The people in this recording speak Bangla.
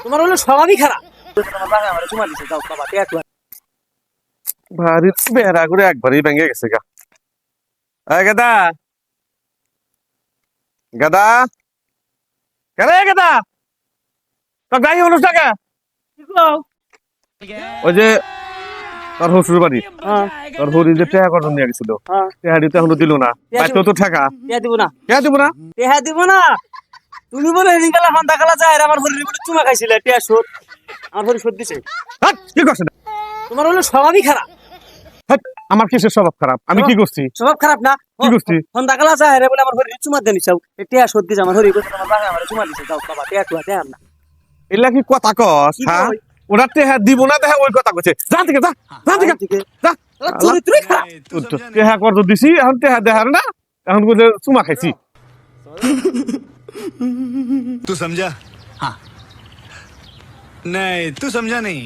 তোমার হলো স্বভাবই খারাপ। তোমার বাবা আমারে চুমা দিছে, যাও বাবা টেয়া টুয়া। ভারী বেড়া করে একবারই ভেঙে গেছে গা। গাদা গাদা কেন গাদা তোর গাড়ি হলো টাকা কি কও? ওই যে তোর শ্বশুর বাড়ি হ্যাঁ তোর হরি যে টেহা কটন নিয়ে গেছিল হ্যাঁ, টেহাড়ি তো এখনো দিল না বাইতো তো টাকা টেয়া দিব না, টেহা দিব না টেয়া দিব না। তুমি বলে রিঙ্গালা ফান্তা খালা যায় আমার শরীরে বলে চুমা খাইছিলে, টেয়া শোধ আমার শরীর শোধ দিছে। হাট, কি করছে না? তোমার হলো স্বভাবই খারাপ। হাট, আমার কিসের স্বভাব খারাপ? আমি কি করছি? স্বভাব খারাপ না? কি করছি? ফান্তা খালা যায় বলে আমার শরীরে চুমা দেন চাও, টেয়া শোধ দিছে আমার শরীর। তোমার বাবা আমারে চুমা দিছে, যাও বাবা টেয়া টুয়া টেয়া না। এলা কি কথা কস? কি হ্যাঁ, কই? ওরা টেহা দিব না, দেখা ওই কথা কইছে। যা থেকে যা, যা থেকে যা। চরিত্রই খারাপ। টেহা কত দিছি, এখন টেহা দেখার না, এখন বলে চুমা খাইছি। तू समझा? हाँ। नहीं, तू समझा नहीं।